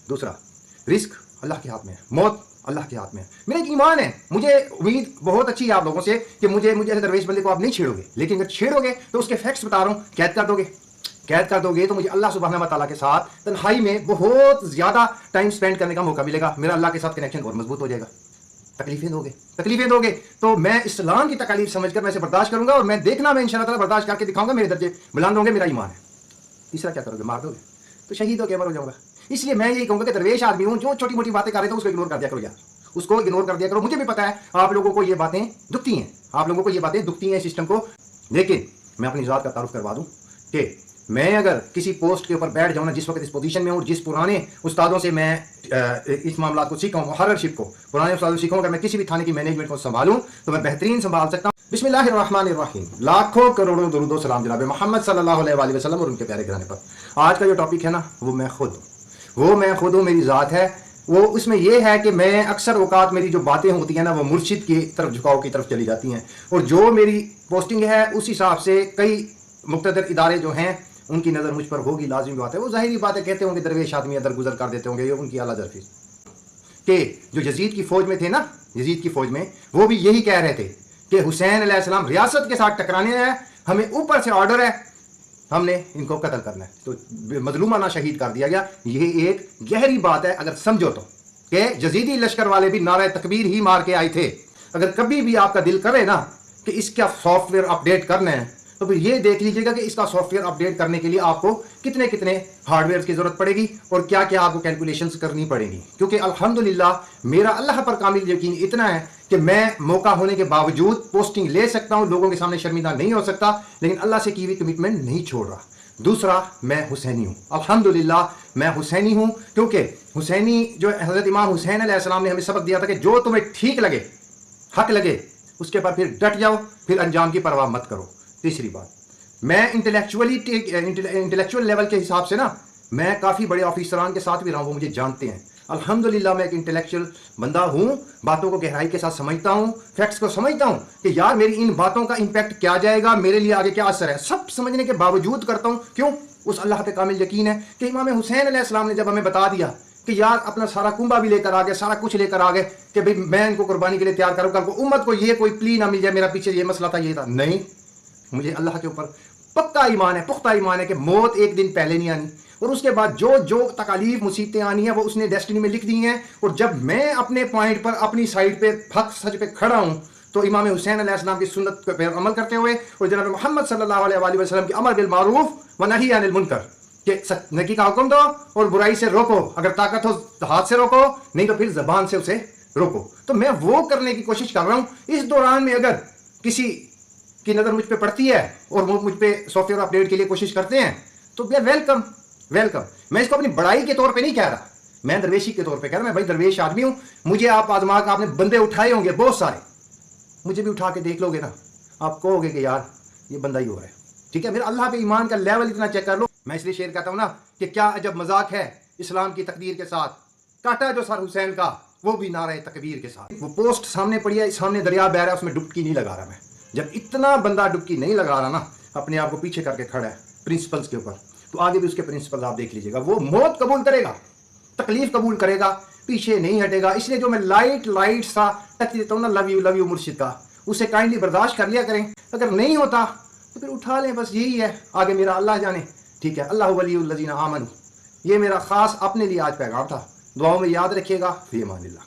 दूसरा, रिस्क अल्लाह के हाथ में है, मौत अल्लाह के हाथ में है। मेरा एक ईमान है, मुझे उम्मीद बहुत अच्छी है आप लोगों से कि मुझे ऐसे दरवेश बंदे को आप नहीं छेड़ोगे, लेकिन अगर छेड़ोगे तो उसके फैक्ट्स बता रहा हूँ, कैद कर दोगे तो मुझे अल्लाह सुब्हानहू व तआला के साथ तन्हाई में बहुत ज़्यादा टाइम स्पेंड करने का मौका मिलेगा। मेरा अल्लाह के साथ कनेक्शन और मजबूत हो जाएगा। तकलीफें दोगे तो मैं इस्लाम की तकलीफ समझकर मैं इसे बर्दाश्त करूंगा, और मैं देखना मैं इंशाअल्लाह ताला बर्दाश्त करके दिखाऊंगा, मेरे दर्जे बुलंद होंगे, मेरा ईमान है। तीसरा क्या करोगे? मार दोगे तो शहीद हो के अमर हो जाऊंगा। इसलिए मैं यही कहूंगा कि दरवेश आदमी हूं, जो छोटी मोटी बातें कर रहे थे उसको इग्नोर कर दिया करो यार, उसको इग्नोर कर दिया करो। मुझे भी पता है आप लोगों को ये बातें दुखती हैं, सिस्टम को, लेकिन मैं अपनी ज़ात का तारुफ करवा दूं कि मैं अगर किसी पोस्ट के ऊपर बैठ जाऊँ ना, जिस वक्त इस पोजीशन में हूँ, जिस पुराने उस्तादों से मैं इस मामला को सीखा हूँ, हररशिप को पुराने उस्तादों से सीखा हूँ, अगर मैं किसी भी थाने की मैनेजमेंट को संभालूँ तो मैं बेहतरीन संभाल सकता हूँ। बिस्मिल्लाहिर्रहमानिर्रहीम, लाखों करोड़ों दुरूद व सलाम जनाब मोहम्मद सल्लल्लाहु अलैहि वसल्लम और उनके प्यारे घराने पर। आज का जो टॉपिक है ना, वो मैं खुद हूँ, मेरी ज़ात है वो। उसमें यह है कि मैं अक्सर औकात मेरी जो बातें होती हैं ना, वो मुर्शिद की तरफ झुकाव की तरफ चली जाती हैं, और जो मेरी पोस्टिंग है उस हिसाब से कई मुक़्तदर इदारे जो हैं उनकी नज़र मुझ पर होगी, लाजिमी बात है। वो ज़ाहिरी बातें कहते होंगे, दरवेश आदमी अदर गुजर कर देते होंगे, ये उनकी आला जरफी कि जो यजीद की फ़ौज में थे ना, यजीद की फ़ौज में वो भी यही कह रहे थे कि हुसैन अलैहिस्सलाम रियासत के साथ टकराने हैं, हमें ऊपर से ऑर्डर है, हमने इनको कत्ल करना है, तो मजलूमाना शहीद कर दिया गया। ये एक गहरी बात है अगर समझो तो, कि यजीदी लश्कर वाले भी नारे तकबीर ही मार के आए थे। अगर कभी भी आपका दिल करे ना कि इसका सॉफ्टवेयर अपडेट करना है, तो फिर ये देख लीजिएगा कि इसका सॉफ्टवेयर अपडेट करने के लिए आपको कितने कितने हार्डवेयर की ज़रूरत पड़ेगी और क्या क्या आपको कैलकुलेशंस करनी पड़ेगी। क्योंकि अल्हम्दुलिल्लाह मेरा अल्लाह पर कामिल यकीन इतना है कि मैं मौका होने के बावजूद पोस्टिंग ले सकता हूँ, लोगों के सामने शर्मिंदा नहीं हो सकता, लेकिन अल्लाह से की हुई कमिटमेंट नहीं छोड़ रहा। दूसरा, मैं हुसैनी हूँ, अल्हम्दुलिल्लाह मैं हुसैनी हूँ, क्योंकि हुसैनी जो हज़रत इमाम हुसैन अलैहिस्सलाम ने हमें सबक दिया था कि जो तुम्हें ठीक लगे, हक लगे, उसके बाद फिर डट जाओ, फिर अंजाम की परवाह मत करो। तीसरी बात, मैं इंटेलेक्चुअल लेवल के हिसाब से ना, मैं काफ़ी बड़े ऑफिसरान के साथ भी रहा हूँ, वो मुझे जानते हैं। अल्हम्दुलिल्लाह मैं एक इंटेलेक्चुअल बंदा हूँ, बातों को गहराई के साथ समझता हूँ, फैक्ट्स को समझता हूँ कि यार मेरी इन बातों का इंपैक्ट क्या जाएगा, मेरे लिए आगे क्या असर है, सब समझने के बावजूद करता हूँ। क्यों? उस अल्लाह पे कामिल यकीन है कि इमाम हुसैन अलैहिस्सलाम ने जब हमें बता दिया कि यार अपना सारा कुंबा भी लेकर आ गए, सारा कुछ लेकर आ गए कि भाई मैं इनको कुर्बानी के लिए तैयार करूँ, कल को उम्मत को ये कोई प्ली ना मिल जाए, मेरा पीछे ये मसला था, ये था नहीं, मुझे अल्लाह के ऊपर पक्का ईमान है, पुख्ता ईमान है कि मौत एक दिन पहले नहीं आनी, और उसके बाद जो जो तकालीफ मुसीबतें आनी है वो उसने डेस्टिनी में लिख दी हैं। और जब मैं अपने पॉइंट पर, अपनी साइड पे, हक सच पे खड़ा हूँ, तो इमाम हुसैन अलैहिस्सलाम की सुन्नत पर अमल करते हुए और जनाब मोहम्मद सल्लल्लाहु अलैहि वसल्लम की अमर बिल मारूफ व नही अनिल मुनकर के नेकी का हुक्म दो और बुराई से रोको, अगर ताकत हो हाथ से रोको, नहीं तो फिर जबान से उसे रोको। तो मैं वो करने की कोशिश कर रहा हूँ। इस दौरान में अगर किसी की नज़र मुझ पे पड़ती है और वो मुझ पे सॉफ्टवेयर अपडेट के लिए कोशिश करते हैं तो भैया वेलकम। मैं इसको अपनी बड़ाई के तौर पे नहीं कह रहा, मैं दरवेशी के तौर पे कह रहा। मैं भाई दरवेश आदमी हूँ, मुझे आप आजमा के आपने बंदे उठाए होंगे बहुत सारे, मुझे भी उठा के देख लोगे ना, आप कहोगे कि यार ये बंदा ही हो रहा है। ठीक है, मेरा अल्लाह पे ईमान का लेवल इतना चेक कर लो। मैं इसलिए शेयर करता हूँ ना कि क्या अजब मजाक है इस्लाम की तकदीर के साथ, काटा जो सर हुसैन का वो भी नारे तकबीर के साथ। वो पोस्ट सामने पड़ी है, सामने दरिया बह रहा है, उसमें डुबकी नहीं लगा रहा मैं। जब इतना बंदा डुबकी नहीं लगा रहा ना, अपने आप को पीछे करके खड़ा है प्रिंसिपल्स के ऊपर, तो आगे भी उसके प्रिंसिपल्स आप देख लीजिएगा। वो मौत कबूल करेगा, तकलीफ कबूल करेगा, पीछे नहीं हटेगा। इसलिए जो मैं लाइट सा टच देता हूँ ना, लव यू मुर्शिद का, उसे काइंडली बर्दाश्त कर लिया करें। अगर नहीं होता तो फिर उठा लें, बस यही है। आगे मेरा अल्लाह जाने। ठीक है, अल्लाह वलियुल्लज़ीना आमनू, ये मेरा खास अपने लिए आज पैगाम था। दुआओं में याद रखिएगा। फी अमानिल्लाह।